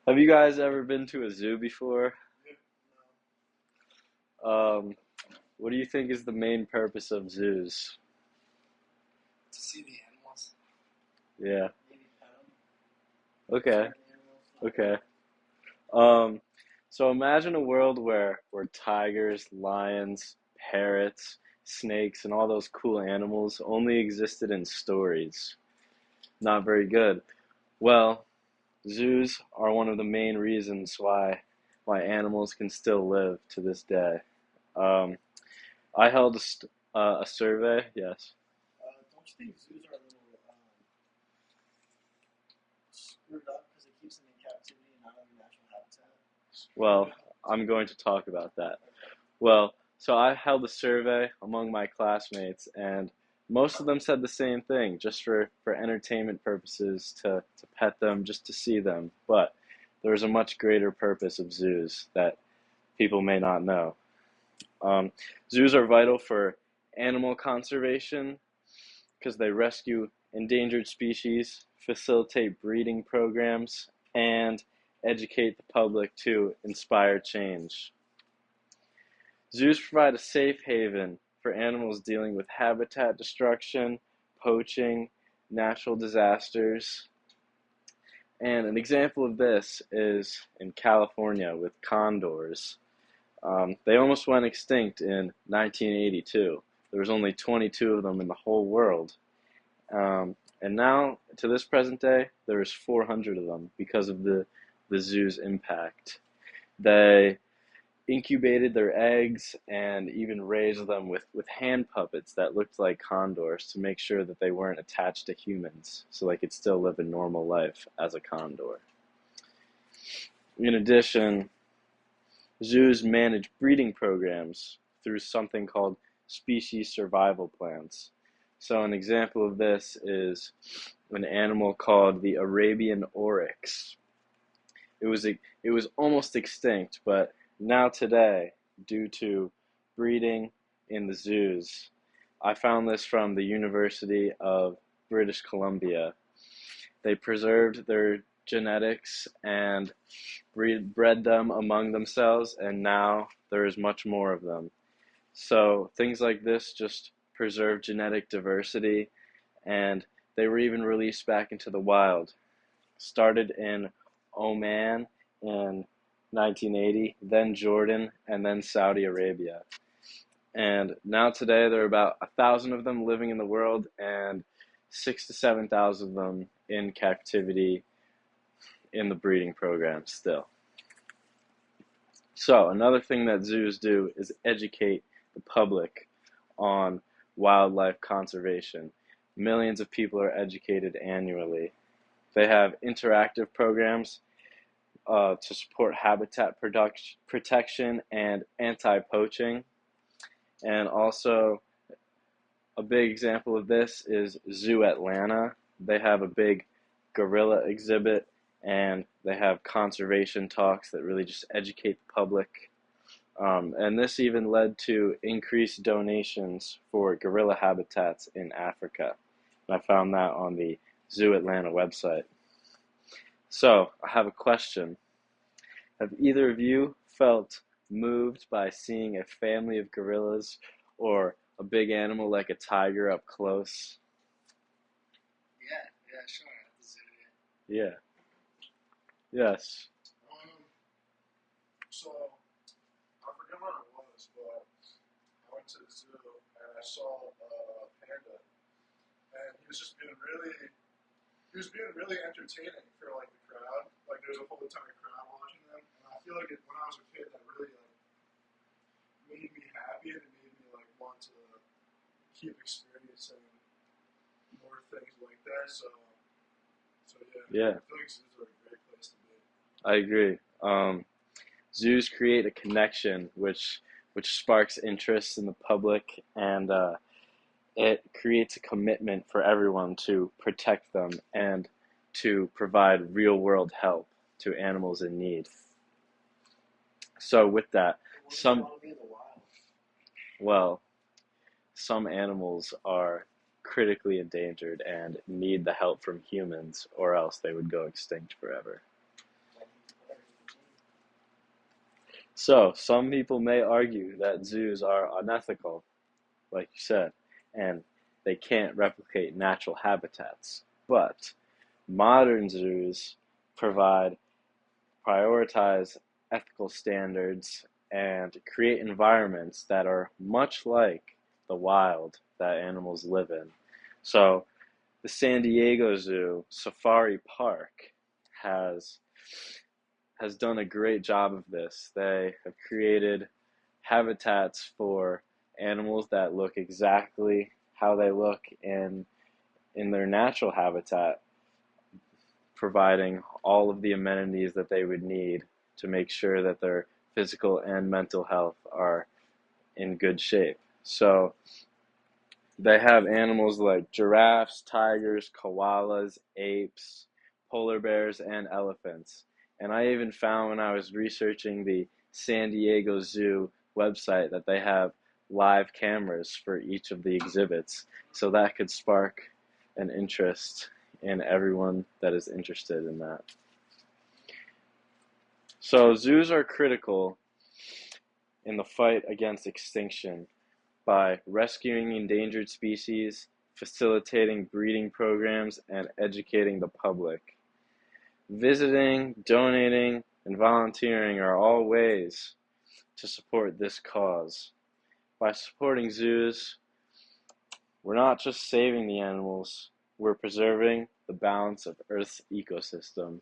Have you guys ever been to a zoo before? Um, what do you think is the main purpose of zoos? To see the animals, Yeah. maybe pet them, Okay. feed the animals. Okay. Um, so imagine a world where tigers, lions, parrots, snakes, and all those cool animals only existed in stories. Not very good. Well, zoos are one of the main reasons why animals can still live to this day. Um, I held a survey. Yes. Don't you think zoos are a little screwed up because it keeps them in captivity and not in their natural habitat? Well, I'm going to talk about that. Well, so I held a survey among my classmates, and most of them said the same thing, just for entertainment purposes, to pet them, just to see them. But there is a much greater purpose of zoos that people may not know. Um, Zoos are vital for animal conservation because they rescue endangered species, facilitate breeding programs, and educate the public to inspire change. Zoos provide a safe haven for animals dealing with habitat destruction, poaching, natural disasters. And an example of this is in California with condors. They almost went extinct in 1982. There was only 22 of them in the whole world. And now, to this present day, there's 400 of them because of the zoo's impact. They incubated their eggs and even raised them with hand puppets that looked like condors to make sure that they weren't attached to humans so they could still live a normal life as a condor. In addition, zoos manage breeding programs through something called species survival plans. So an example of this is an animal called the Arabian oryx. It was almost extinct, but now today, due to breeding in the zoos, I found this from the University of British Columbia. They preserved their genetics and bred them among themselves, and now there is much more of them. So things like this just preserve genetic diversity, and they were even released back into the wild. Started in Oman in 1980, then Jordan, and then Saudi Arabia. And now today there are about 1,000 of them living in the world, and 6 to 7,000 of them in captivity in the breeding program still. So another thing that zoos do is educate the public on wildlife conservation. Millions of people are educated annually. They have interactive programs to support habitat protection and anti-poaching. And also, a big example of this is Zoo Atlanta. They have a big gorilla exhibit, and they have conservation talks that really just educate the public. And this even led to increased donations for gorilla habitats in Africa. And I found that on the Zoo Atlanta website. So, I have a question. Have either of you felt moved by seeing a family of gorillas or a big animal like a tiger up close? Yeah, sure. At the zoo. Yeah. Yes. Um, so I forget where it was, but I went to the zoo and I saw a panda, and he was being really entertaining for like the crowd. Like there's a whole entire crowd watching them, and I feel like when I was a kid, that really like made me happy and it made me like want to keep experiencing more things like that. So yeah, Yeah, I feel like zoos are a great place to be. I agree. Zoos create a connection which sparks interest in the public, and it creates a commitment for everyone to protect them and to provide real world help to animals in need. So with that, But wouldn't you some want to be in the wild? well, some animals are critically endangered and need the help from humans, or else they would go extinct forever. Like So, some people may argue that zoos are unethical, like you said, and they can't replicate natural habitats. But modern zoos provide, prioritize ethical standards and create environments that are much like the wild that animals live in. So, the San Diego Zoo Safari Park has has done a great job of this. They have created habitats for animals that look exactly how they look in their natural habitat, providing all of the amenities that they would need to make sure that their physical and mental health are in good shape. So they have animals like giraffes, tigers, koalas, apes, polar bears, and elephants. And I even found when I was researching the San Diego Zoo website that they have live cameras for each of the exhibits. So that could spark an interest in everyone that is interested in that. So zoos are critical in the fight against extinction by rescuing endangered species, facilitating breeding programs, and educating the public. Visiting, donating, and volunteering are all ways to support this cause. By supporting zoos, we're not just saving the animals, we're preserving the balance of Earth's ecosystem.